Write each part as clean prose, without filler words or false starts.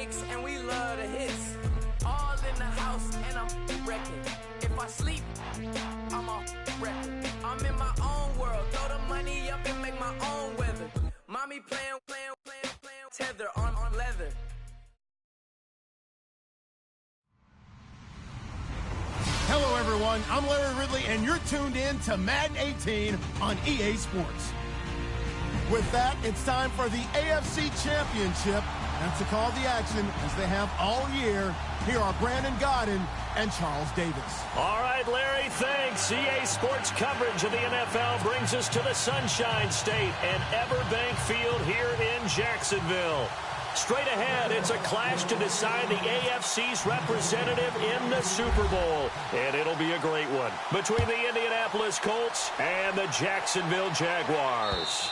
kicks and we love the hits. All in the house and I'm wrecking. If I sleep, I'm a record. I'm in my own world. Throw the money up and make my own weather. Mommy playing tether on leather. Hello, everyone. I'm Larry Ridley, and you're tuned in to Madden 18 on EA Sports. With that, it's time for the AFC Championship. That's the call of the action, as they have all year. Here are Brandon Godden and Charles Davis. All right, Larry, thanks. EA Sports coverage of the NFL brings us to the Sunshine State and Everbank Field here in Jacksonville. Straight ahead, it's a clash to decide the AFC's representative in the Super Bowl. And it'll be a great one between the Indianapolis Colts and the Jacksonville Jaguars.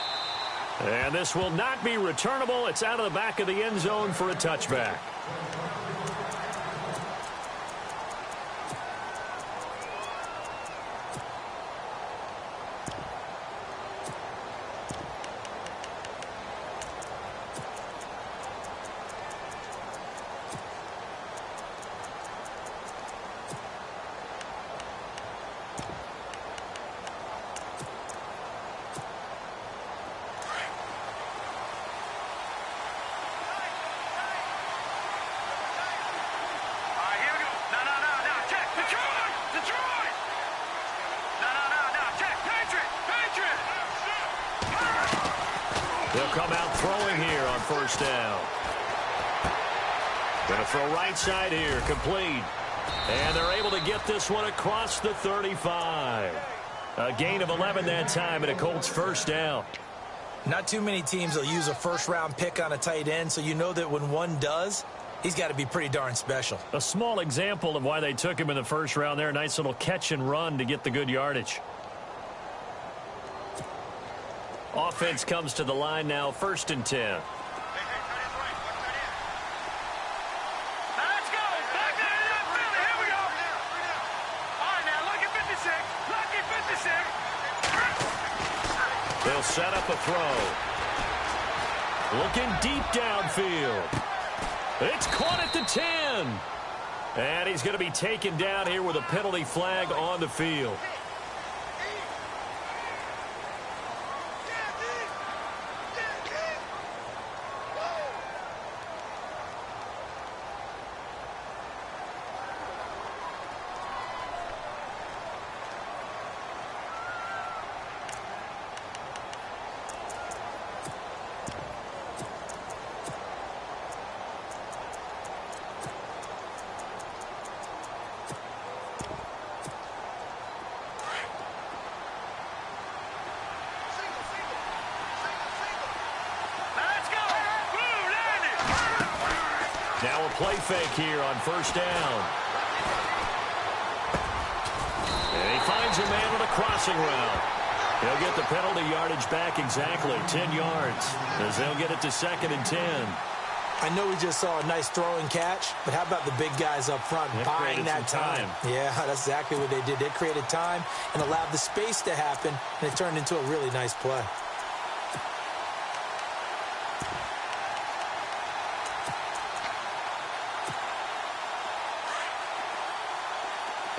And this will not be returnable. It's out of the back of the end zone for a touchback. They'll come out throwing here on first down. Going to throw right side here, complete. And they're able to get this one across the 35. A gain of 11 that time, and a Colts first down. Not too many teams will use a first-round pick on a tight end, so you know that when one does, he's got to be pretty darn special. A small example of why they took him in the first round there. Nice little catch and run to get the good yardage. Offense comes to the line now, 1st and 10. Let's go. Back there in the field. Here we go. All right, now look at 56. Look at 56. They'll set up a throw. Looking deep downfield. It's caught at the 10. And he's going to be taken down here with a penalty flag on the field. Now a play fake here on first down. And he finds a man on a crossing route. He'll get the penalty yardage back exactly, 10 yards, as they'll get it to 2nd and 10. I know we just saw a nice throwing catch, but how about the big guys up front buying that time? Yeah, that's exactly what they did. They created time and allowed the space to happen, and it turned into a really nice play.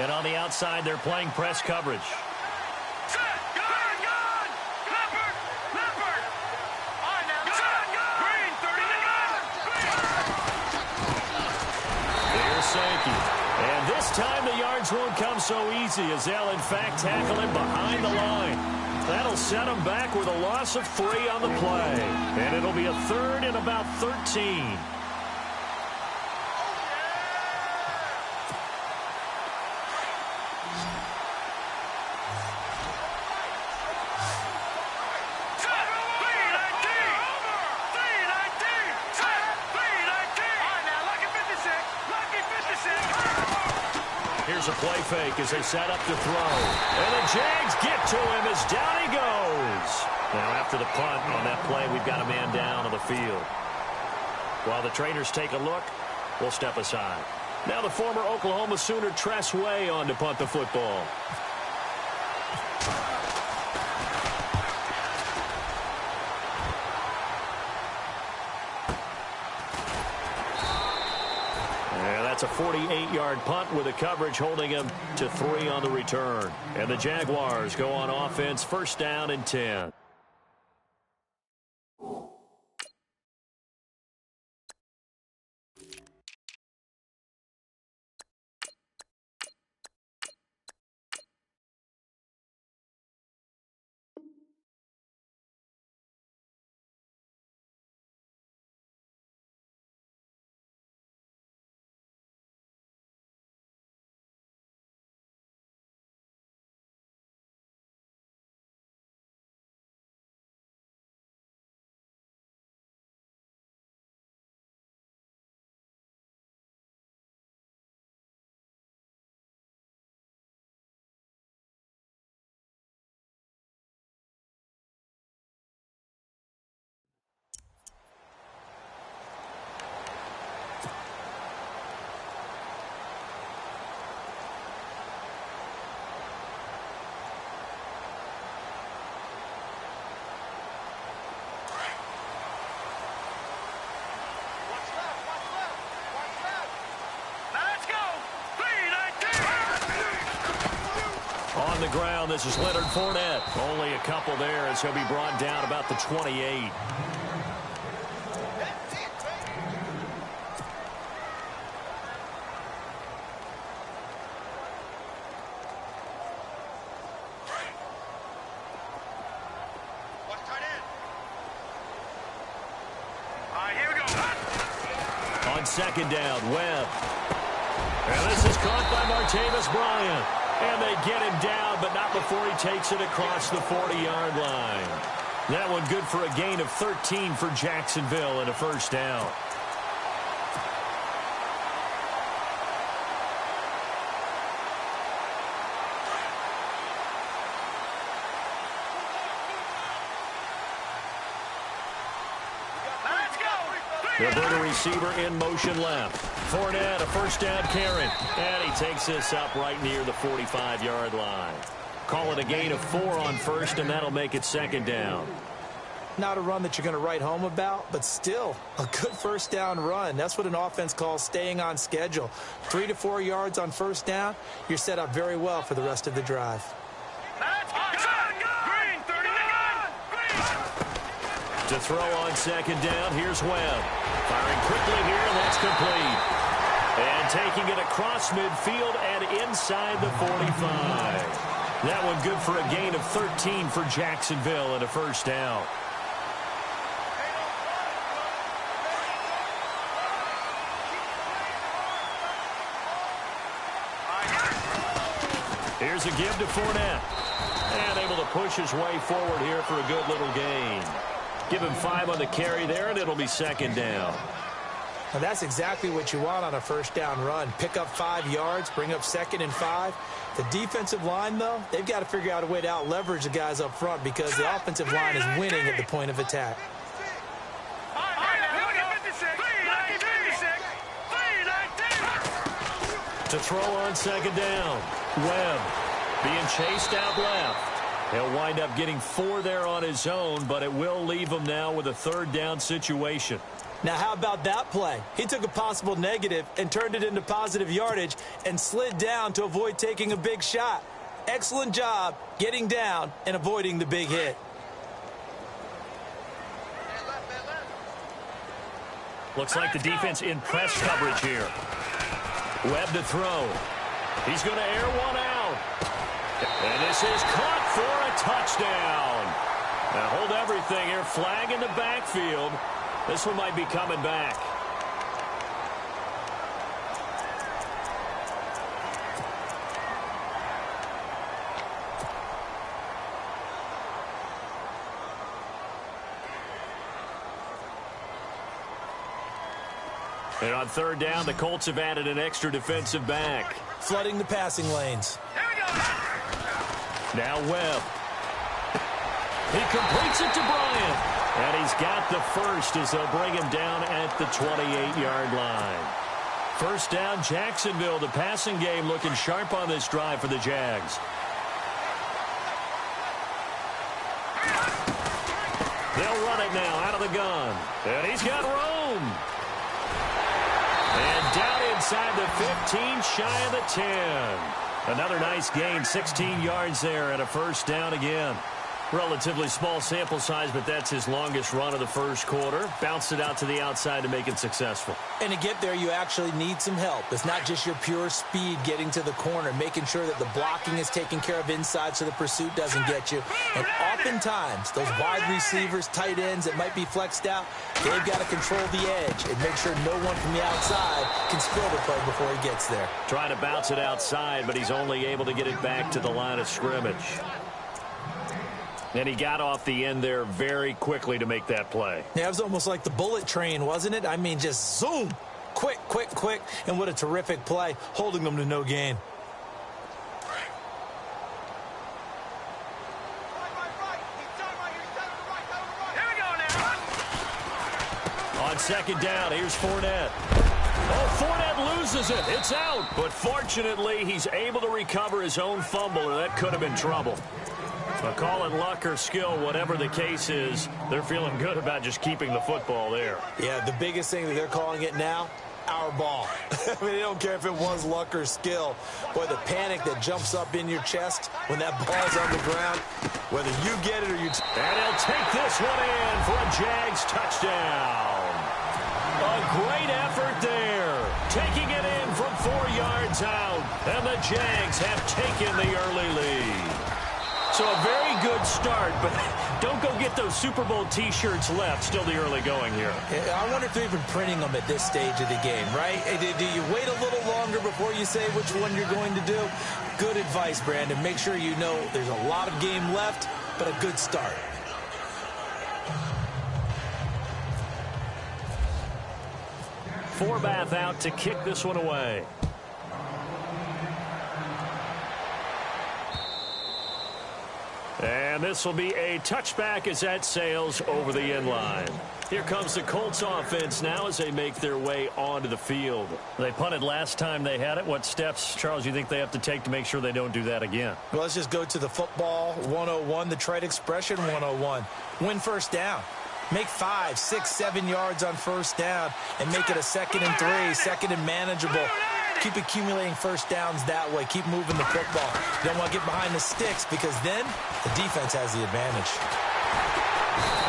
And on the outside, they're playing press coverage. And this time the yards won't come so easy, as they'll in fact tackle him behind the line. That'll set him back with a loss of 3 on the play. And it'll be a 3rd and about 13. Here's a play fake as they set up to throw. And the Jags get to him as down he goes. Now after the punt on that play, we've got a man down on the field. While the trainers take a look, we'll step aside. Now the former Oklahoma Sooner Tress Way on to punt the football. That's a 48-yard punt with the coverage holding him to 3 on the return. And the Jaguars go on offense, first down and 10. On the ground, this is Leonard Fournette. Only a couple there as he'll be brought down about the 28. On second down, Webb. And this is caught by Martavis Bryant. And they get him down, but not before he takes it across the 40-yard line. That one good for a gain of 13 for Jacksonville and a first down. They'll bring a receiver in motion left. Fournette, a first down carry. And he takes this up right near the 45-yard line. Call it a gain of 4 on first, and that'll make it second down. Not a run that you're going to write home about, but still a good first down run. That's what an offense calls staying on schedule. 3 to 4 yards on first down, you're set up very well for the rest of the drive. To throw on second down, here's Webb. Firing quickly here, and that's complete. And taking it across midfield and inside the 45. That one good for a gain of 13 for Jacksonville and a first down. Here's a give to Fournette. And able to push his way forward here for a good little gain. Give him 5 on the carry there, and it'll be second down. Now that's exactly what you want on a first down run. Pick up 5 yards, bring up second and 5. The defensive line, though, they've got to figure out a way to out-leverage the guys up front because the offensive line is winning at the point of attack. To throw on second down, Webb being chased out left. He'll wind up getting 4 there on his own, but it will leave him now with a third down situation. Now, how about that play? He took a possible negative and turned it into positive yardage and slid down to avoid taking a big shot. Excellent job getting down and avoiding the big hit. Looks like the defense in press coverage here. Webb to throw. He's going to air one out. And this is caught for a touchdown. Now hold everything here. Flag in the backfield. This one might be coming back. And on third down, the Colts have added an extra defensive back. Flooding the passing lanes. Now Webb. He completes it to Bryant. And he's got the first as they'll bring him down at the 28-yard line. First down, Jacksonville. The passing game looking sharp on this drive for the Jags. They'll run it now out of the gun. And he's got room. And down inside the 15, shy of the 10. Another nice gain, 16 yards there and a first down again. Relatively small sample size, but that's his longest run of the first quarter. Bounced it out to the outside to make it successful. And to get there, you actually need some help. It's not just your pure speed getting to the corner, making sure that the blocking is taken care of inside so the pursuit doesn't get you. And oftentimes, those wide receivers, tight ends that might be flexed out, they've got to control the edge and make sure no one from the outside can spill the play before he gets there. Trying to bounce it outside, but he's only able to get it back to the line of scrimmage. And he got off the end there very quickly to make that play. Yeah, it was almost like the bullet train, wasn't it? I mean, just zoom. Quick, quick, quick. And what a terrific play, holding them to no gain. Here we go now. On second down, here's Fournette. Oh, Fournette loses it. It's out. But fortunately, he's able to recover his own fumble, or that could have been trouble. But call it luck or skill, whatever the case is, they're feeling good about just keeping the football there. Yeah, the biggest thing that they're calling it now, our ball. I mean, they don't care if it was luck or skill. Boy, the panic that jumps up in your chest when that ball's on the ground, whether you get it or you... And he'll take this one in for a Jags touchdown. A great effort there. Taking it in from 4 yards out. And the Jags have taken the early lead. So a very good start, but don't go get those Super Bowl T-shirts left. Still the early going here. I wonder if they're even printing them at this stage of the game, right? Do you wait a little longer before you say which one you're going to do? Good advice, Brandon. Make sure you know there's a lot of game left, but a good start. Forbath out to kick this one away. And this will be a touchback as that sails over the end line. Here comes the Colts offense now as they make their way onto the field. They punted last time they had it. What steps, Charles, you think they have to take to make sure they don't do that again? Well, let's just go to the football 101, the trade expression 101. Win first down. Make 5, 6, 7 yards on first down and make it a 2nd and 3, second and manageable. Keep accumulating first downs that way. Keep moving the football. You don't want to get behind the sticks because then the defense has the advantage.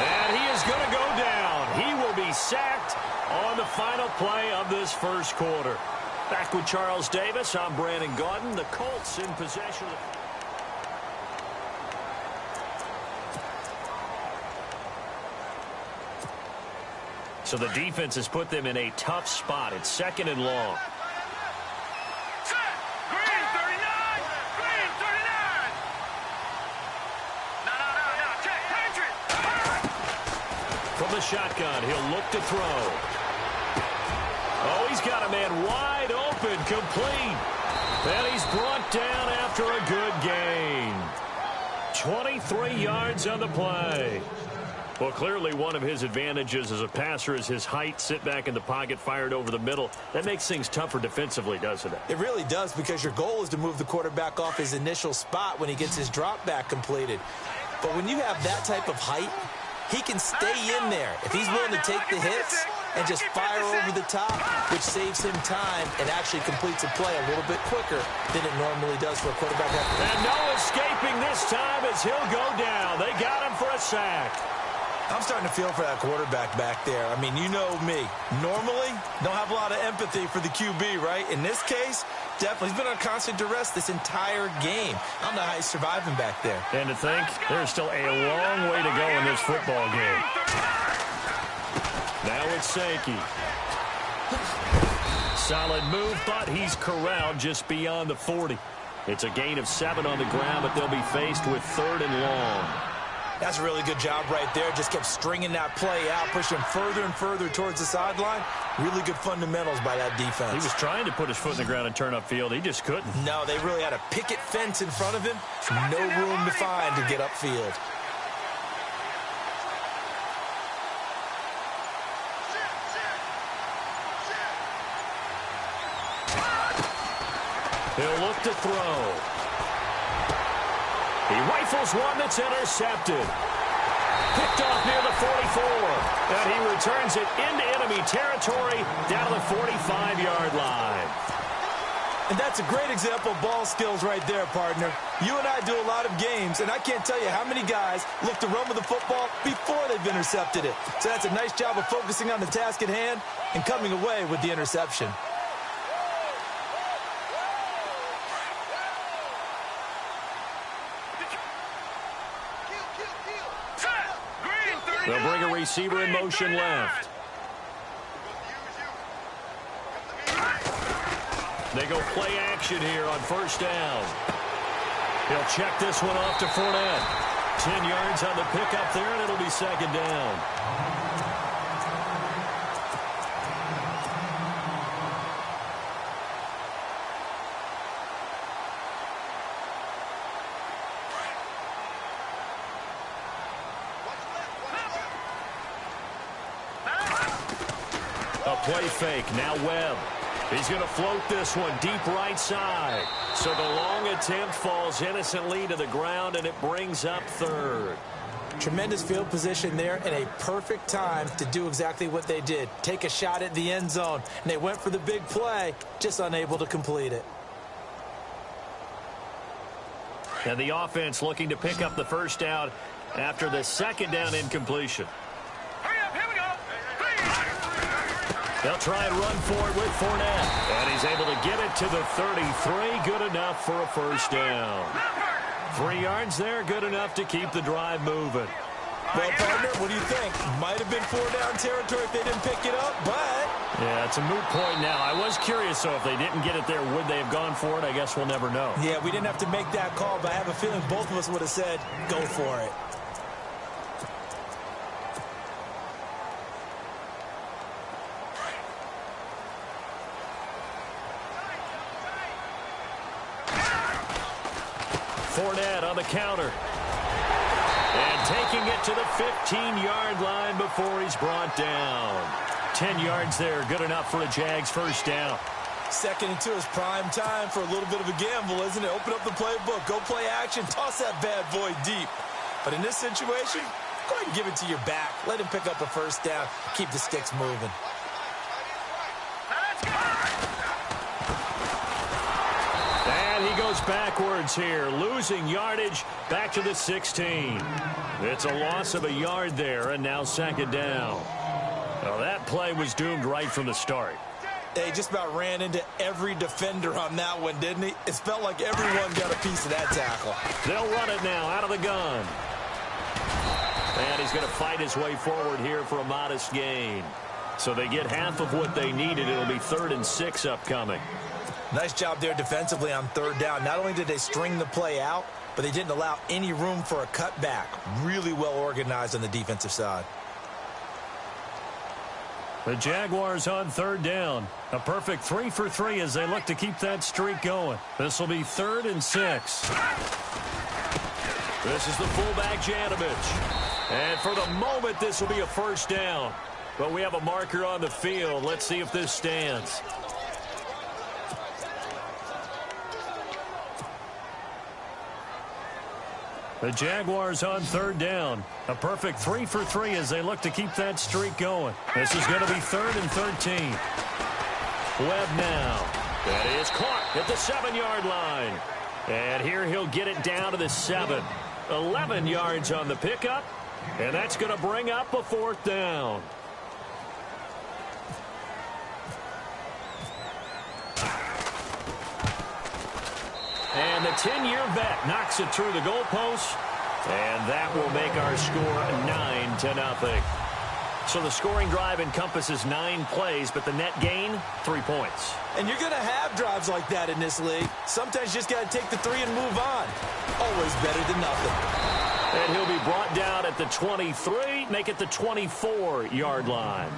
And he is going to go down. He will be sacked on the final play of this first quarter. Back with Charles Davis, I'm Brandon Gaudin. The Colts in possession. So the defense has put them in a tough spot. It's 2nd and long. Green 39. Green 39. No. Check. Patriot. From the shotgun, he'll look to throw. Oh, he's got a man wide open, complete. And he's brought down after a good gain. 23 yards on the play. Well, clearly one of his advantages as a passer is his height. Sit back in the pocket, fired over the middle. That makes things tougher defensively, doesn't it? It really does, because your goal is to move the quarterback off his initial spot when he gets his drop back completed. But when you have that type of height, he can stay in there. If he's willing to take the hits and just fire over the top, which saves him time and actually completes a play a little bit quicker than it normally does for a quarterback. And no escaping this time as he'll go down. They got him for a sack. I'm starting to feel for that quarterback back there. I mean, you know me. Normally, don't have a lot of empathy for the QB, right? In this case, definitely. He's been on constant duress this entire game. I don't know how he's surviving back there. And to think, there's still a long way to go in this football game. Now it's Sankey. Solid move, but he's corralled just beyond the 40. It's a gain of 7 on the ground, but they'll be faced with 3rd and long. That's a really good job right there. Just kept stringing that play out, pushing him further and further towards the sideline. Really good fundamentals by that defense. He was trying to put his foot in the ground and turn upfield. He just couldn't. No, they really had a picket fence in front of him. No room to find to get upfield. He'll look to throw. He rifles one that's intercepted. Picked off near the 44. And he returns it into enemy territory down to the 45-yard line. And that's a great example of ball skills right there, partner. You and I do a lot of games, and I can't tell you how many guys look to run with the football before they've intercepted it. So that's a nice job of focusing on the task at hand and coming away with the interception. They'll bring a receiver in motion left. They go play action here on first down. He'll check this one off to Fournette. 10 yards on the pickup there, and it'll be second down. A play fake, now Webb. He's going to float this one deep right side. So the long attempt falls innocently to the ground, and it brings up third. Tremendous field position there and a perfect time to do exactly what they did. Take a shot at the end zone. And they went for the big play, just unable to complete it. And the offense looking to pick up the first down after the second down incompletion. They'll try and run for it with Fournette. And he's able to get it to the 33. Good enough for a first down. 3 yards there, good enough to keep the drive moving. Well, partner, what do you think? Might have been 4-down territory if they didn't pick it up, but... Yeah, it's a moot point now. I was curious, so if they didn't get it there, would they have gone for it? I guess we'll never know. Yeah, we didn't have to make that call, but I have a feeling both of us would have said, go for it. Fournette on the counter. And taking it to the 15-yard line before he's brought down. 10 yards there, good enough for a Jags first down. Second and 2 is prime time for a little bit of a gamble, isn't it? Open up the playbook, go play action, toss that bad boy deep. But in this situation, go ahead and give it to your back. Let him pick up a first down, keep the sticks moving. He goes backwards here, losing yardage back to the 16. It's a loss of a yard there, and now second down. Well, that play was doomed right from the start. They just about ran into every defender on that one, didn't he? It felt like everyone got a piece of that tackle. They'll run it now out of the gun. And he's going to fight his way forward here for a modest gain. So they get half of what they needed. It'll be 3rd and 6 upcoming. Nice job there defensively on third down. Not only did they string the play out, but they didn't allow any room for a cutback. Really well organized on the defensive side. The Jaguars on third down. A perfect 3 for 3 as they look to keep that streak going. This will be 3rd and 6. This is the fullback, Janovich. And for the moment, this will be a first down. But we have a marker on the field. Let's see if this stands. The Jaguars on third down. A perfect 3 for 3 as they look to keep that streak going. This is going to be 3rd and 13. Webb now. That is caught at the 7-yard line. And here he'll get it down to the 7. 11 yards on the pickup. And that's going to bring up a 4th down. And the 10-year vet knocks it through the goalpost. And that will make our score 9-0. So the scoring drive encompasses 9 plays, but the net gain, 3 points. And you're going to have drives like that in this league. Sometimes you just got to take the 3 and move on. Always better than nothing. And he'll be brought down at the 23, make it the 24-yard line.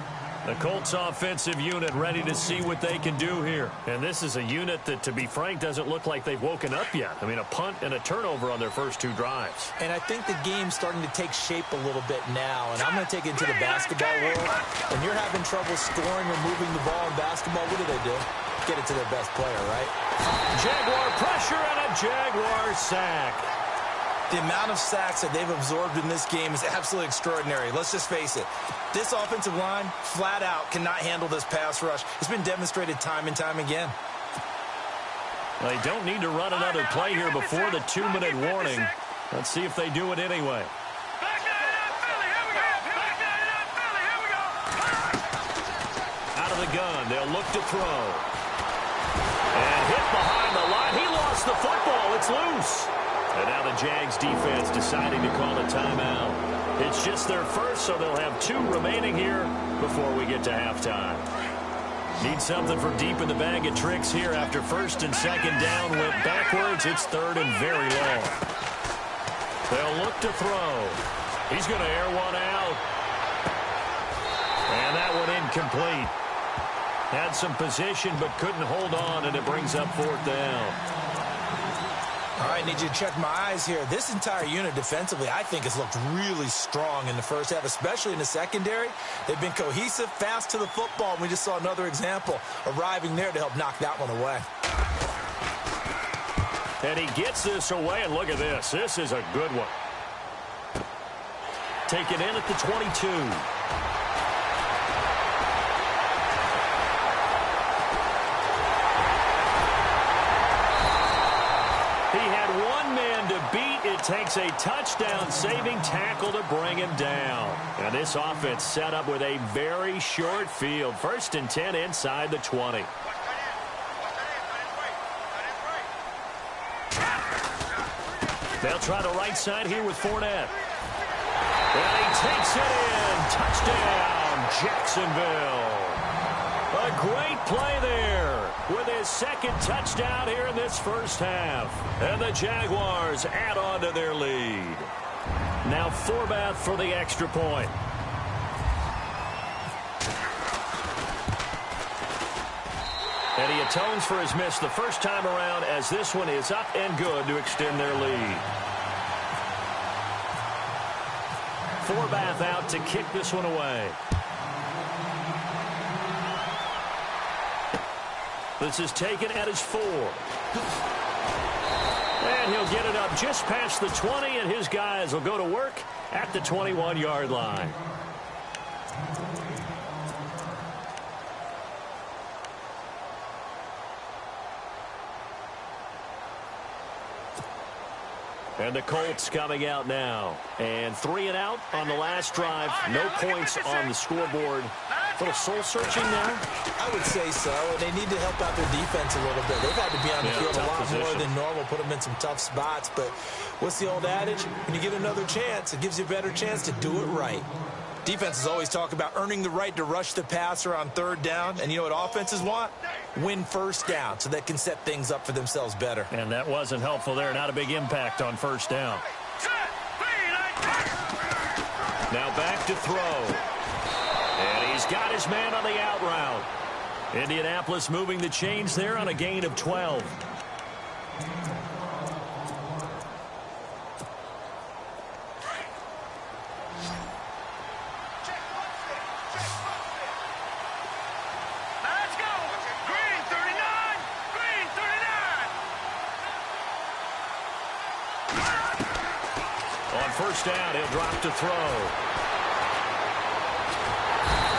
The Colts offensive unit ready to see what they can do here. And this is a unit that, to be frank, doesn't look like they've woken up yet. I mean, a punt and a turnover on their first 2 drives. And I think the game's starting to take shape a little bit now. And I'm going to take it into the basketball world. When you're having trouble scoring or moving the ball in basketball, what do? Get it to their best player, right? Jaguar pressure and a Jaguar sack. The amount of sacks that they've absorbed in this game is absolutely extraordinary. Let's just face it. This offensive line, flat out, cannot handle this pass rush. It's been demonstrated time and time again. They don't need to run another play here before the 2-minute warning. Let's see if they do it anyway. Out of the gun, they'll look to throw. And hit behind the line. He lost the football. It's loose. And now the Jags defense deciding to call a timeout. It's just their first, so they'll have 2 remaining here before we get to halftime. Need something from deep in the bag of tricks here after 1st and 2nd down went backwards. It's 3rd and very long. They'll look to throw. He's going to air one out. And that one incomplete. Had some position but couldn't hold on, and it brings up 4th down. All right, need you to check my eyes here. This entire unit defensively, I think, has looked really strong in the first half, especially in the secondary. They've been cohesive, fast to the football, and we just saw another example arriving there to help knock that one away. And he gets this away, and look at this. This is a good one. Taken in at the 22. It takes a touchdown-saving tackle to bring him down. And this offense set up with a very short field. 1st and 10 inside the 20. They'll try the right side here with Fournette. And he takes it in. Touchdown, Jacksonville. A great play there with his 2nd touchdown here in this first half. And the Jaguars add on to their lead. Now Forbath for the extra point. And he atones for his miss the first time around, as this one is up and good to extend their lead. Forbath out to kick this one away. This is taken at his 4. And he'll get it up just past the 20, and his guys will go to work at the 21-yard line. And the Colts coming out now. And 3 and out on the last drive. No points on the scoreboard. A little soul-searching now? I would say so. And they need to help out their defense a little bit. They've had to be on the field a lot more than normal, put them in some tough spots. But what's the old adage? When you get another chance, it gives you a better chance to do it right. Defenses always talk about earning the right to rush the passer on 3rd down. And you know what offenses want? Win 1st down so they can set things up for themselves better. And that wasn't helpful there. Not a big impact on 1st down. Now back to throw. And he's got his man on the out route. Indianapolis moving the chains there on a gain of 12. First down, he'll drop to throw.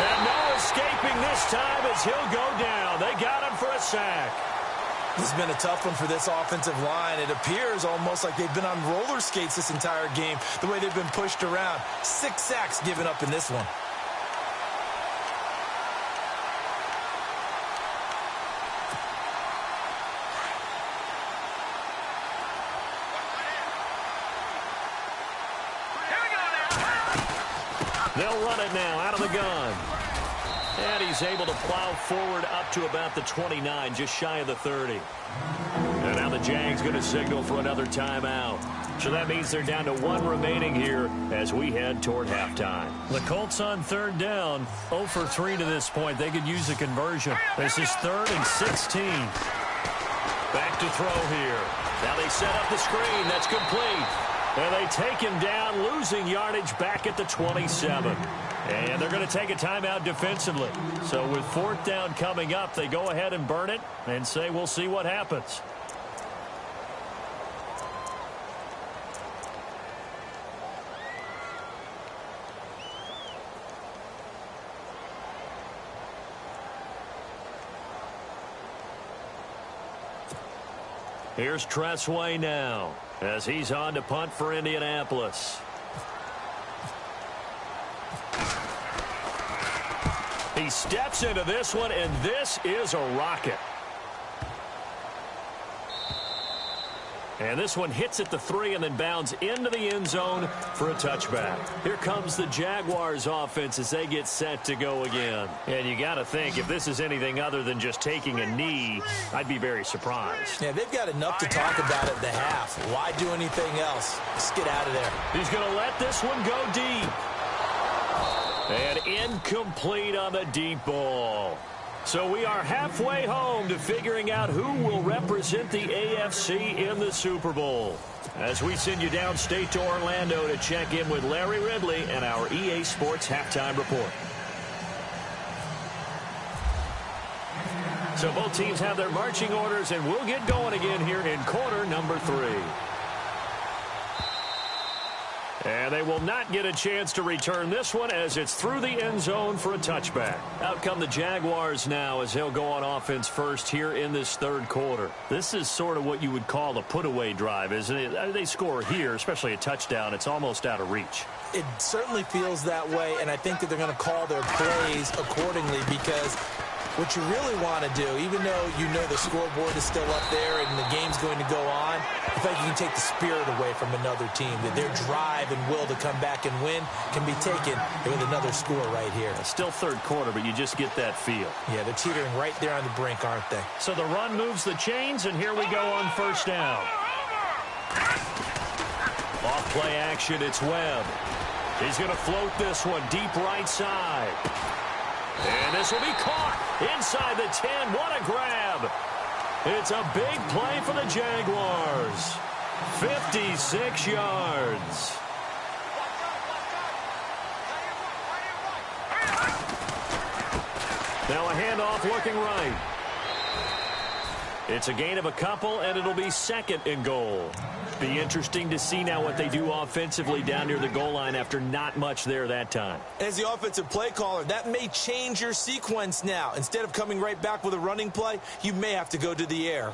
And no escaping this time as he'll go down. They got him for a sack. This has been a tough one for this offensive line. It appears almost like they've been on roller skates this entire game, the way they've been pushed around. 6 sacks given up in this one. They'll run it now out of the gun. And he's able to plow forward up to about the 29, just shy of the 30. And now the Jags going to signal for another timeout. So that means they're down to 1 remaining here as we head toward halftime. The Colts on 3rd down, 0 for 3 to this point. They could use a conversion. This is 3rd and 16. Back to throw here. Now they set up the screen. That's complete. And they take him down, losing yardage back at the 27. And they're going to take a timeout defensively. So with 4th down coming up, they go ahead and burn it and say we'll see what happens. Here's Tressway now as he's on to punt for Indianapolis. He steps into this one, and this is a rocket. And this one hits at the 3 and then bounds into the end zone for a touchback. Here comes the Jaguars offense as they get set to go again. And you got to think, if this is anything other than just taking a knee, I'd be very surprised. Yeah, they've got enough to talk about at the half. Why do anything else? Just get out of there. He's going to let this one go deep. And incomplete on the deep ball. So we are halfway home to figuring out who will represent the AFC in the Super Bowl. As we send you downstate to Orlando to check in with Larry Ridley and our EA Sports Halftime Report. So both teams have their marching orders, and we'll get going again here in quarter number 3. And they will not get a chance to return this one as it's through the end zone for a touchback. Out come the Jaguars now as they'll go on offense first here in this third quarter. This is sort of what you would call a put-away drive, isn't it? They score here, especially a touchdown. It's almost out of reach. It certainly feels that way, and I think that they're going to call their plays accordingly because what you really want to do, even though you know the scoreboard is still up there and the game's going to go on, I think you can take the spirit away from another team. That their drive and will to come back and win can be taken with another score right here. Still third quarter, but you just get that feel. Yeah, they're teetering right there on the brink, aren't they? So the run moves the chains, and here we go on first down. Off play action, it's Webb. He's going to float this one deep right side. And this will be caught inside the 10. What a grab. It's a big play for the Jaguars. 56 yards. Now a handoff looking right. It's a gain of a couple, and it'll be second and goal. Be interesting to see now what they do offensively down near the goal line after not much there that time. As the offensive play caller, that may change your sequence now. Instead of coming right back with a running play, you may have to go to the air.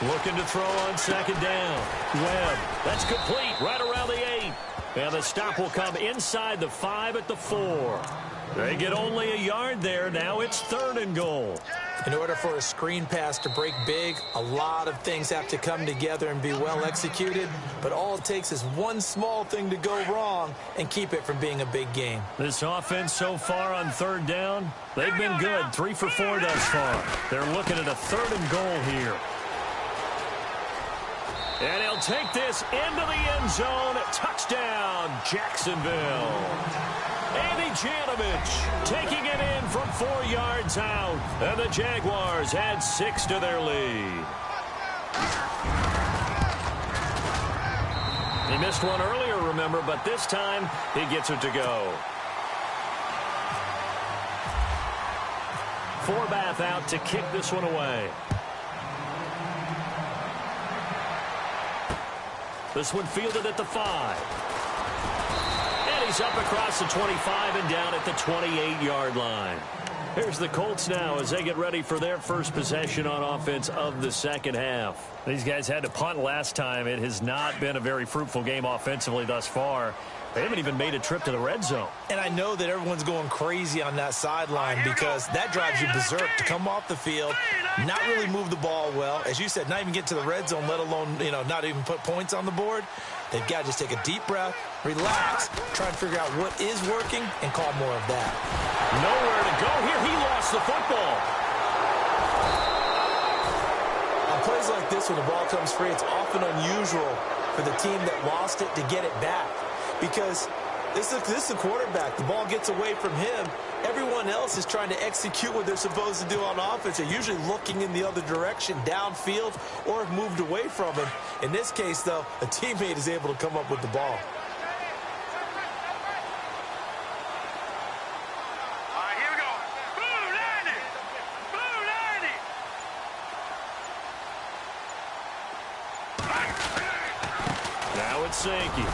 Looking to throw on second down. Webb, that's complete right around the 8. And the stop will come inside the 5 at the 4. They get only a yard there. Now it's third and goal. In order for a screen pass to break big, a lot of things have to come together and be well executed. But all it takes is one small thing to go wrong and keep it from being a big game. This offense so far on third down, they've been good. 3 for 4 thus far. They're looking at a third and goal here. And he'll take this into the end zone. Touchdown, Jacksonville. Andy Janovich taking it in from 4 yards out. And the Jaguars add 6 to their lead. He missed one earlier, remember, but this time he gets it to go. Forbath out to kick this one away. This one fielded at the 5. And he's up across the 25 and down at the 28-yard line. Here's the Colts now as they get ready for their first possession on offense of the second half. These guys had to punt last time. It has not been a very fruitful game offensively thus far. They haven't even made a trip to the red zone. And I know that everyone's going crazy on that sideline because that drives you berserk to come off the field, not really move the ball well. As you said, not even get to the red zone, let alone, not even put points on the board. They've got to just take a deep breath, relax, try and figure out what is working, and call more of that. Nowhere to go here. He lost the football. On plays like this, when the ball comes free, it's often unusual for the team that lost it to get it back. Because this is a quarterback. The ball gets away from him. Everyone else is trying to execute what they're supposed to do on offense. They're usually looking in the other direction, downfield, or have moved away from him. In this case, though, a teammate is able to come up with the ball. with Sankey.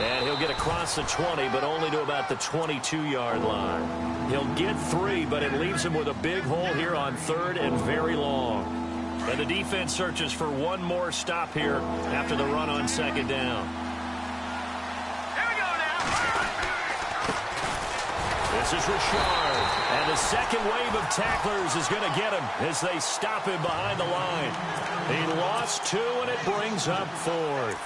And he'll get across the 20, but only to about the 22-yard line. He'll get 3, but it leaves him with a big hole here on 3rd and very long. And the defense searches for one more stop here after the run on 2nd down. Here we go now. This is Richard. And the second wave of tacklers is going to get him as they stop him behind the line. He lost 2, and it brings up 4th.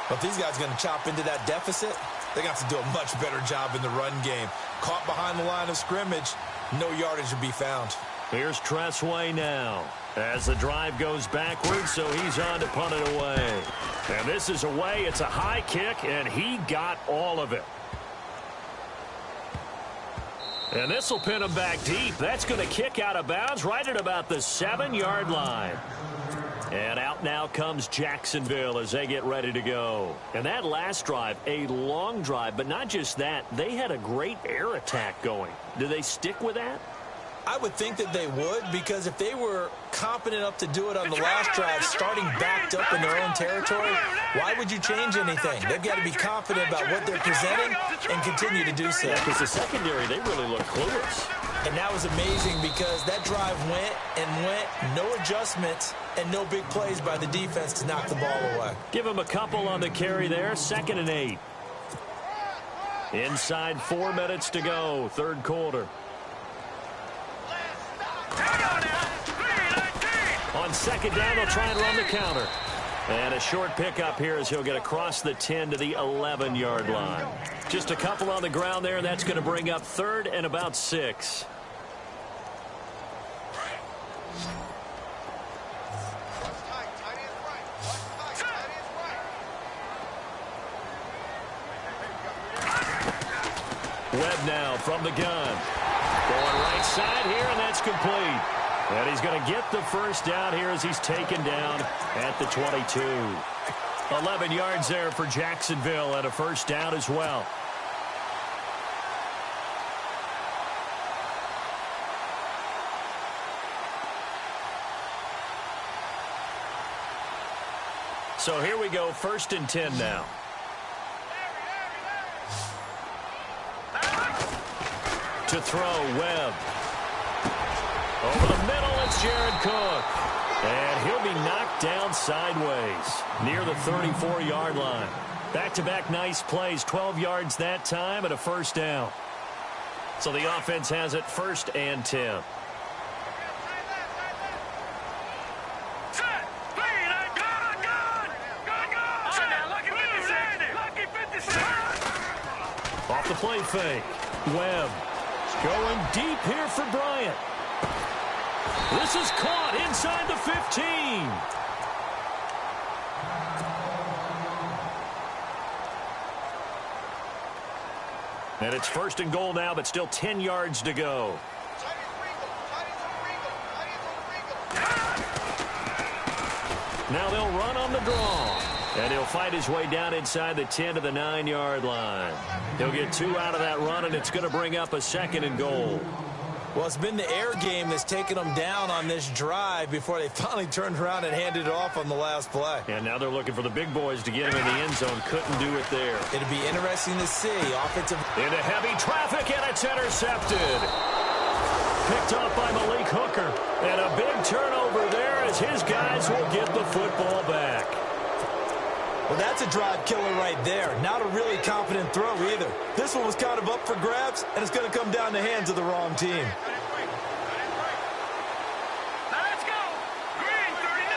But these guys are going to chop into that deficit. They're going to have to do a much better job in the run game. Caught behind the line of scrimmage, no yardage to be found. Here's Tressway now as the drive goes backwards, so he's on to punt it away. And this is away. It's a high kick, and he got all of it. And this will pin him back deep. That's going to kick out of bounds right at about the 7-yard line. And out now comes Jacksonville as they get ready to go. And that last drive, a long drive, but not just that. They had a great air attack going. Do they stick with that? I would think that they would, because if they were competent enough to do it on the last drive, starting backed up in their own territory, why would you change anything? They've got to be confident about what they're presenting and continue to do so. Yeah, because the secondary, they really look clueless. And that was amazing because that drive went and went, no adjustments, and no big plays by the defense to knock the ball away. Give him a couple on the carry there, 2nd and 8. Inside 4 minutes to go, 3rd quarter. On 2nd down, they'll try and run the counter. And a short pickup here as he'll get across the 10 to the 11-yard line. Just a couple on the ground there, and that's going to bring up 3rd and about 6. Webb now from the gun. Going right side here, and that's complete. And he's going to get the first down here as he's taken down at the 22. 11 yards there for Jacksonville and a first down as well. So here we go, 1st and 10 now. To throw, Webb. Over the middle, it's Jared Cook. And he'll be knocked down sideways near the 34-yard line. Back-to-back nice plays, 12 yards that time and a first down. So the offense has it 1st and 10. Off the play fake. Webb going deep here for Bryant. This is caught inside the 15. And it's 1st and goal now, but still 10 yards to go. Now they'll run on the draw. And he'll fight his way down inside the 10 to the 9-yard line. He'll get 2 out of that run, and it's going to bring up a 2nd and goal. Well, it's been the air game that's taken them down on this drive before they finally turned around and handed it off on the last play. And now they're looking for the big boys to get him in the end zone. Couldn't do it there. It'll be interesting to see. Offensive into heavy traffic, and it's intercepted. Picked off by Malik Hooker. And a big turnover there as his guys will get the football back. Well, that's a drive killer right there. Not a really confident throw either. This one was kind of up for grabs, and it's going to come down the hands of the wrong team. Let's go. Green 39.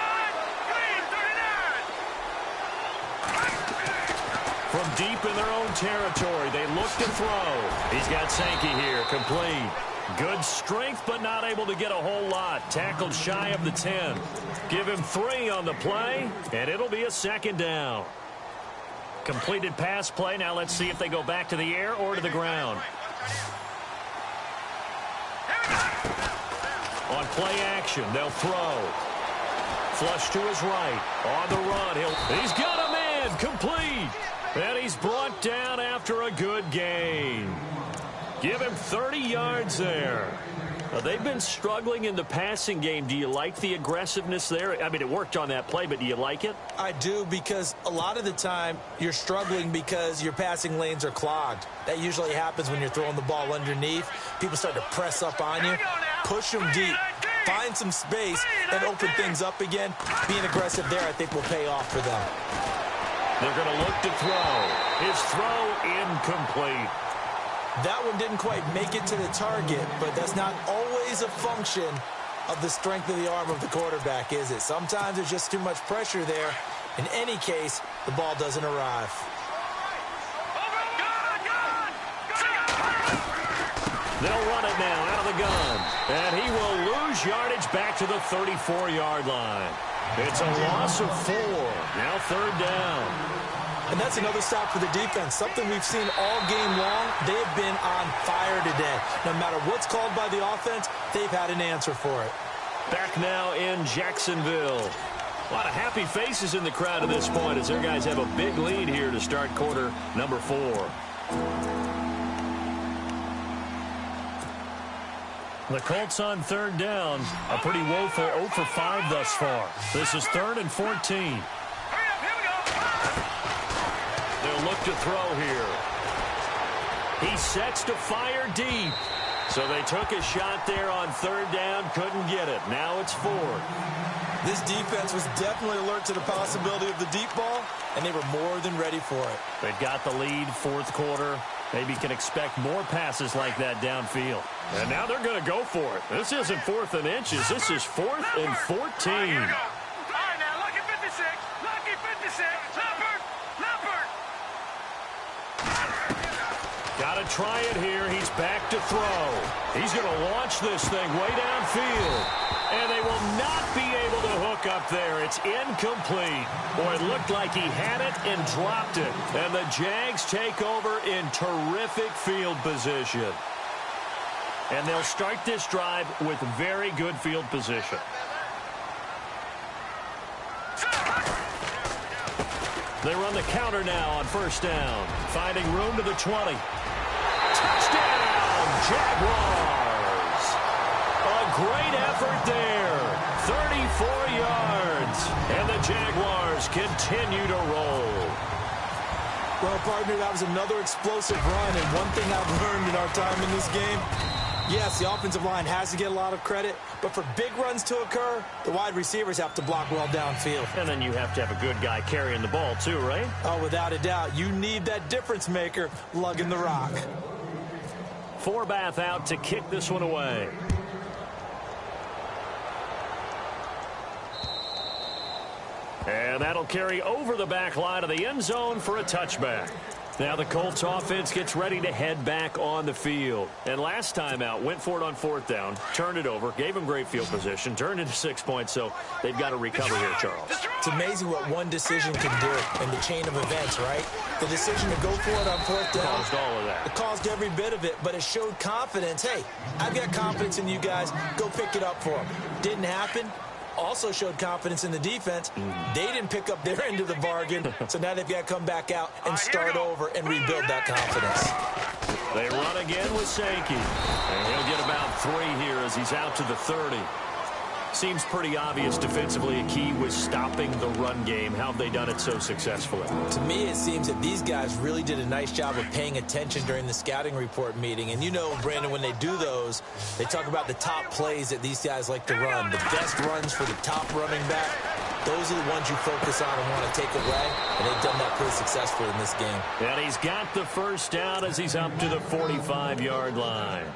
Green 39. From deep in their own territory, they look to throw. He's got Sankey here, complete. Good strength, but not able to get a whole lot. Tackled shy of the 10. Give him 3 on the play, and it'll be a 2nd down. Completed pass play. Now let's see if they go back to the air or to the ground. On play action, they'll throw. Flush to his right. On the run, he's got a man, complete. And he's brought down after a good gain. Give him 30 yards there. They've been struggling in the passing game. Do you like the aggressiveness there? I mean, it worked on that play, but do you like it? I do, because a lot of the time you're struggling because your passing lanes are clogged. That usually happens when you're throwing the ball underneath. People start to press up on you. Push them deep. Find some space and open things up again. Being aggressive there, I think, will pay off for them. They're going to look to throw. His throw incomplete. That one didn't quite make it to the target, but that's not always a function of the strength of the arm of the quarterback, is it? Sometimes there's just too much pressure there. In any case, the ball doesn't arrive. They'll run it now out of the gun. And he will lose yardage back to the 34-yard line. It's a loss of 4. Now 3rd down. And that's another stop for the defense, something we've seen all game long. They have been on fire today. No matter what's called by the offense, they've had an answer for it. Back now in Jacksonville. A lot of happy faces in the crowd at this point as their guys have a big lead here to start quarter number 4. The Colts on 3rd down. A pretty woeful 0 for 5 thus far. This is 3rd and 14. They'll look to throw here. He sets to fire deep. So they took a shot there on 3rd down, couldn't get it. Now it's 4th. This defense was definitely alert to the possibility of the deep ball, and they were more than ready for it. They've got the lead, 4th quarter. Maybe can expect more passes like that downfield. And now they're going to go for it. This isn't 4th and inches. This is 4th and 14. All right, now, lucky 56. Lucky 56. Got to try it here. He's back to throw. He's going to launch this thing way downfield. And they will not be able to hook up there. It's incomplete. Boy, it looked like he had it and dropped it. And the Jags take over in terrific field position. And they'll start this drive with very good field position. They run the counter now on 1st down. Finding room to the 20. Touchdown, Jaguars. A great effort there. 34 yards. And the Jaguars continue to roll. Well, partner, that was another explosive run. And one thing I've learned in our time in this game, yes, the offensive line has to get a lot of credit, but for big runs to occur, the wide receivers have to block well downfield. And then you have to have a good guy carrying the ball too, right? Oh, without a doubt. You need that difference maker lugging the rock. Forbath out to kick this one away. And that'll carry over the back line of the end zone for a touchback. Now the Colts offense gets ready to head back on the field. And last time out, went for it on 4th down, turned it over, gave them great field position, turned into 6 points, so they've got to recover here, Charles. It's amazing what one decision can do in the chain of events, right? The decision to go for it on 4th down. Caused all of that. It caused every bit of it, but it showed confidence. Hey, I've got confidence in you guys. Go pick it up for them. Didn't happen. Also showed confidence in the defense. They didn't pick up their end of the bargain, so now they've got to come back out and start over and rebuild that confidence. They run again with Sankey, and he'll get about 3 here as he's out to the 30. Seems pretty obvious defensively a key was stopping the run game. How have they done it so successfully? To me, it seems that these guys really did a nice job of paying attention during the scouting report meeting. And you know, Brandon, when they do those, they talk about the top plays that these guys like to run, the best runs for the top running back. Those are the ones you focus on and want to take away, and they've done that pretty successfully in this game. And he's got the 1st down as he's up to the 45-yard line.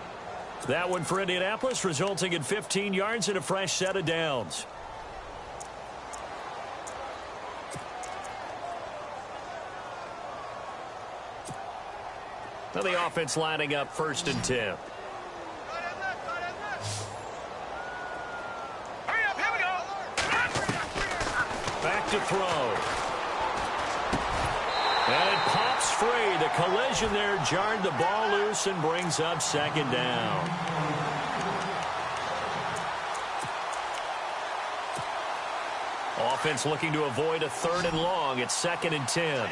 That one for Indianapolis, resulting in 15 yards and a fresh set of downs. Now the offense lining up 1st and 10. Hurry up, here we go. Back to throw. And it pops free. The collision there jarred the ball loose and brings up 2nd down. Offense looking to avoid a 3rd and long. It's 2nd and 10.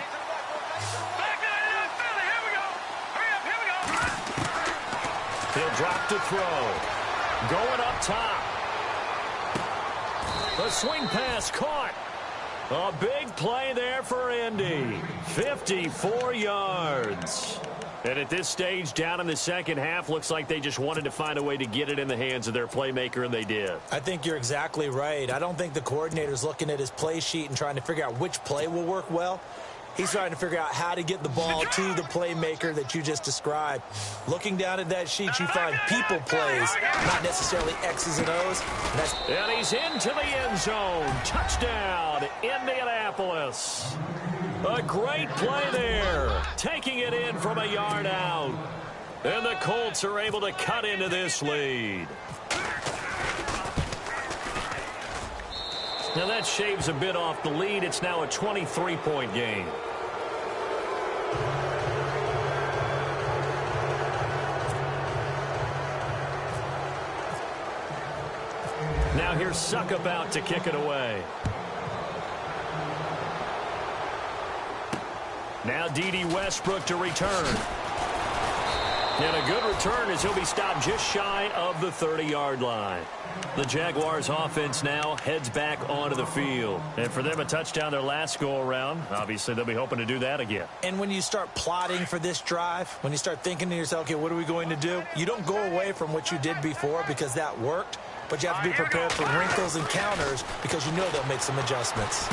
He'll drop to throw. Going up top. The swing pass caught. A big play there for Indy. 54 yards. And at this stage, down in the second half, looks like they just wanted to find a way to get it in the hands of their playmaker, and they did. I think you're exactly right. I don't think the coordinator's looking at his play sheet and trying to figure out which play will work well. He's trying to figure out how to get the ball to the playmaker that you just described. Looking down at that sheet, you find people plays, not necessarily X's and O's. And he's into the end zone. Touchdown, Indianapolis. A great play there. Taking it in from a yard out. And the Colts are able to cut into this lead. Now that shaves a bit off the lead. It's now a 23-point game. Now here's Suckup out to kick it away. Now D.D. Westbrook to return. And a good return as he'll be stopped just shy of the 30-yard line. The Jaguars offense now heads back onto the field. And for them, a touchdown their last go-around. Obviously, they'll be hoping to do that again. And when you start plotting for this drive, when you start thinking to yourself, okay, what are we going to do? You don't go away from what you did before because that worked. But you have to be prepared for wrinkles and counters because you know they'll make some adjustments.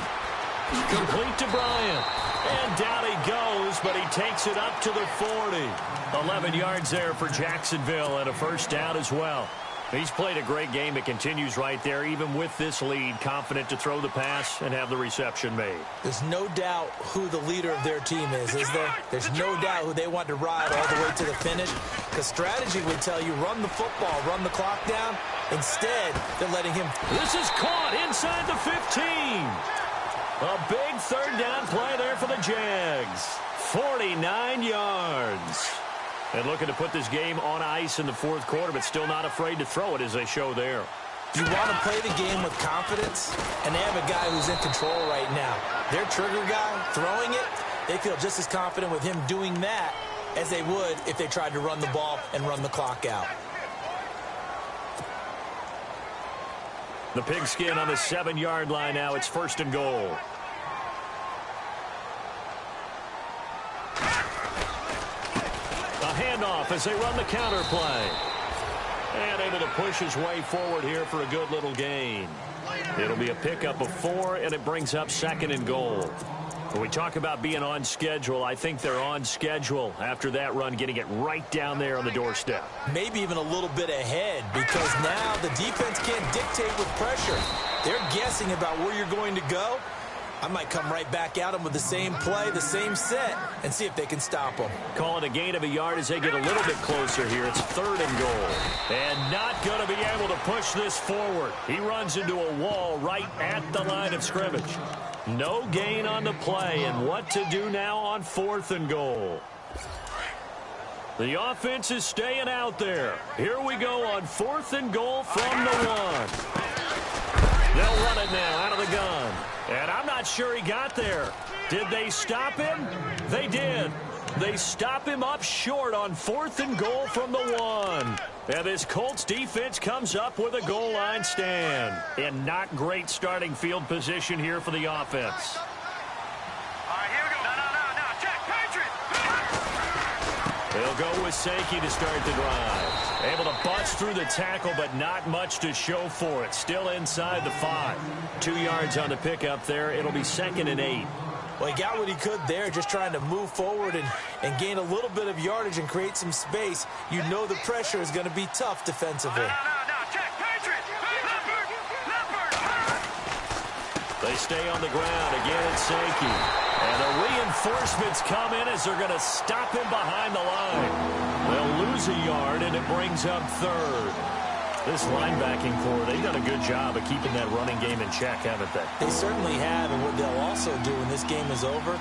Complete to Bryant. And down he goes, but he takes it up to the 40. 11 yards there for Jacksonville and a first down as well. He's played a great game. It continues right there, even with this lead, confident to throw the pass and have the reception made. There's no doubt who the leader of their team is there? There's no doubt who they want to ride all the way to the finish. Because strategy would tell you, run the football, run the clock down. Instead, they're letting him. This is caught inside the 15. A big third down play there for the Jags. 49 yards. And looking to put this game on ice in the fourth quarter, but still not afraid to throw it as they show there. You want to play the game with confidence, and they have a guy who's in control right now. Their trigger guy throwing it, they feel just as confident with him doing that as they would if they tried to run the ball and run the clock out. The pigskin on the 7-yard line now. It's first and goal. A handoff as they run the counter play. And able to push his way forward here for a good little gain. It'll be a pickup of 4, and it brings up second and goal. When we talk about being on schedule, I think they're on schedule after that run, getting it right down there on the doorstep. Maybe even a little bit ahead, because now the defense can't dictate with pressure. They're guessing about where you're going to go. I might come right back at them with the same play, the same set, and see if they can stop them. Call it a gain of a yard as they get a little bit closer here. It's third and goal. And not going to be able to push this forward. He runs into a wall right at the line of scrimmage. No gain on the play, and what to do now on fourth and goal. The offense is staying out there. Here we go on fourth and goal from the 1. They'll run it now out of the gun. And I'm not sure he got there. Did they stop him? They did. They stop him up short on fourth and goal from the 1. And this Colts defense comes up with a goal line stand. And not great starting field position here for the offense. All right, here we go. No. Check, Patriots. They'll go with Sankey to start the drive. Able to bust through the tackle, but not much to show for it. Still inside the 5. 2 yards on the pickup there. It'll be second and 8. Well, he got what he could there, just trying to move forward and gain a little bit of yardage and create some space. You know the pressure is going to be tough defensively. No. Check, Patriots. Leopard. They stay on the ground. Again, it's Sankey. And the reinforcements come in as they're going to stop him behind the line. They'll lose a yard, and it brings up third. This linebacking core, they've done a good job of keeping that running game in check, haven't they? They certainly have, and what they'll also do when this game is over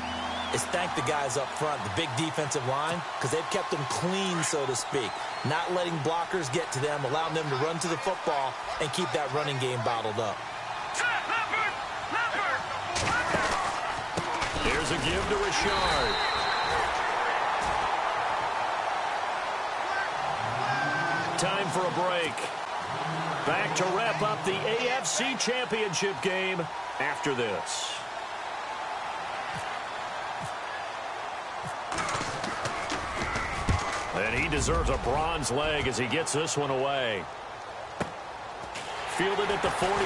is thank the guys up front, the big defensive line, because they've kept them clean, so to speak. Not letting blockers get to them, allowing them to run to the football and keep that running game bottled up. Leopard. Here's a give to Richard. Time for a break. Back to wrap up the AFC Championship game after this. And he deserves a bronze leg as he gets this one away. Fielded at the 43.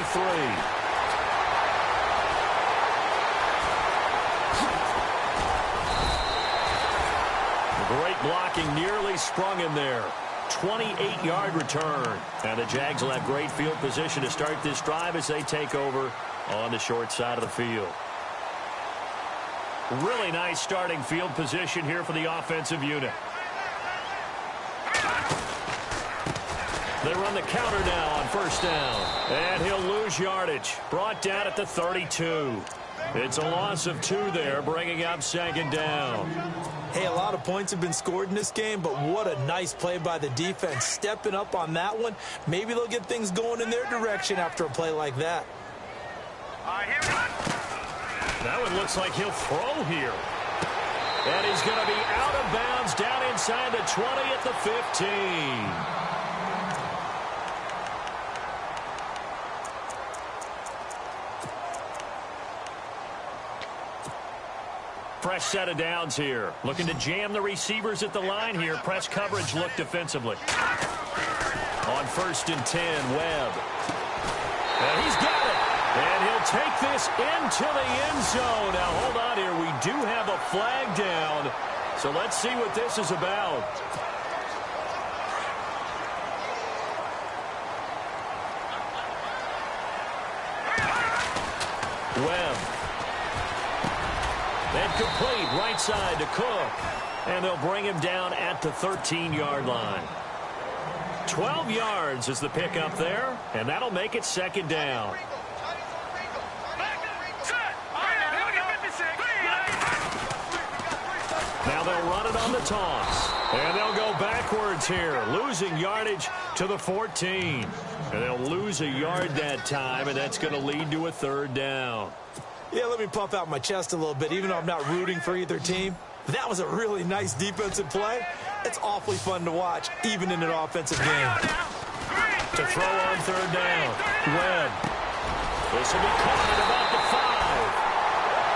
Great blocking, nearly sprung him there. 28-yard return. And the Jags will have great field position to start this drive as they take over on the short side of the field. Really nice starting field position here for the offensive unit. They run the counter now on first down. And he'll lose yardage. Brought down at the 32. It's a loss of 2 there, bringing up second down. Hey, a lot of points have been scored in this game, but what a nice play by the defense. Stepping up on that one. Maybe they'll get things going in their direction after a play like that. That one looks like he'll throw here. And he's going to be out of bounds down inside the 20 at the 15. Fresh set of downs here. Looking to jam the receivers at the line here. Press coverage look defensively. On first and 10, Webb. And he's got it. And he'll take this into the end zone. Now, hold on here. We do have a flag down. So let's see what this is about. Webb. And complete right side to Cook. And they'll bring him down at the 13-yard line. 12 yards is the pickup there, and that'll make it second down. Now they'll run it on the toss. And they'll go backwards here, losing yardage to the 14. And they'll lose a yard that time, and that's going to lead to a third down. Yeah, let me puff out my chest a little bit, even though I'm not rooting for either team. That was a really nice defensive play. It's awfully fun to watch, even in an offensive game. To throw on third down. Webb. This will be caught at about the 5.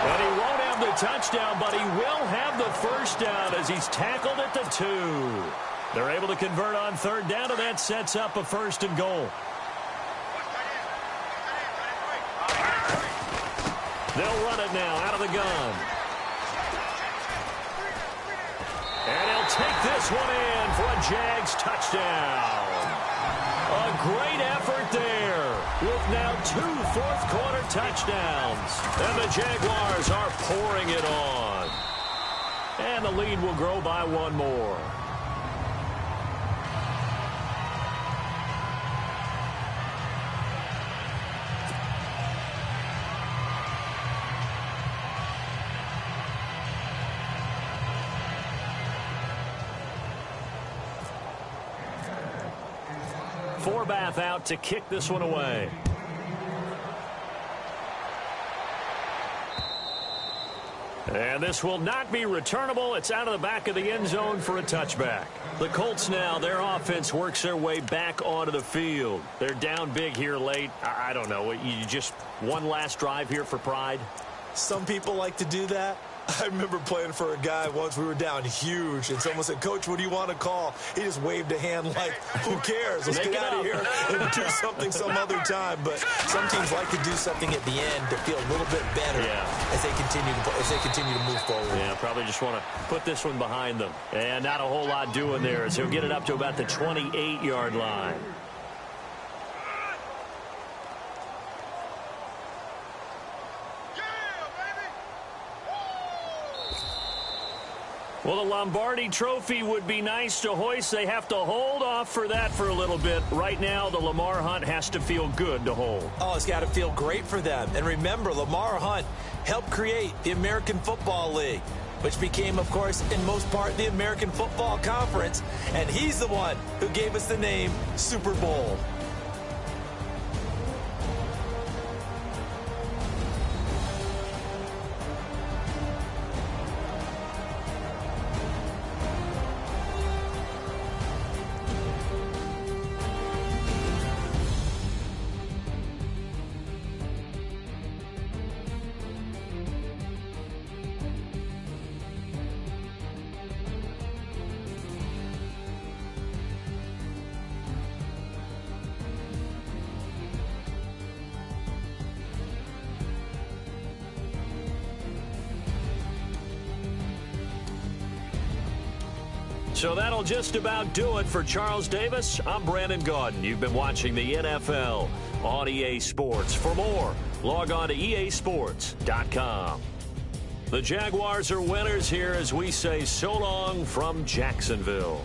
And he won't have the touchdown, but he will have the first down as he's tackled at the 2. They're able to convert on third down, and that sets up a first and goal. They'll run it now out of the gun. And he'll take this one in for a Jags touchdown. A great effort there with now 2 fourth-quarter touchdowns. And the Jaguars are pouring it on. And the lead will grow by 1 more. Forbath out to kick this one away. And this will not be returnable. It's out of the back of the end zone for a touchback. The Colts now, their offense works their way back onto the field. They're down big here late. I don't know. You just one last drive here for pride? Some people like to do that. I remember playing for a guy once. We were down huge, and someone said, "Coach, what do you want to call?" He just waved a hand like, who cares? Let's get out of here and do something some other time. But some teams like to do something at the end to feel a little bit better as they continue to move forward. Yeah, probably just want to put this one behind them. And not a whole lot doing there as he'll get it up to about the 28-yard line. Well, the Lombardi Trophy would be nice to hoist. They have to hold off for that for a little bit. Right now, the Lamar Hunt has to feel good to hold. Oh, it's got to feel great for them. And remember, Lamar Hunt helped create the American Football League, which became, of course, in most part, the American Football Conference. And he's the one who gave us the name Super Bowl. So that'll just about do it for Charles Davis. I'm Brandon Gaudin. You've been watching the NFL on EA Sports. For more, log on to easports.com. The Jaguars are winners here as we say so long from Jacksonville.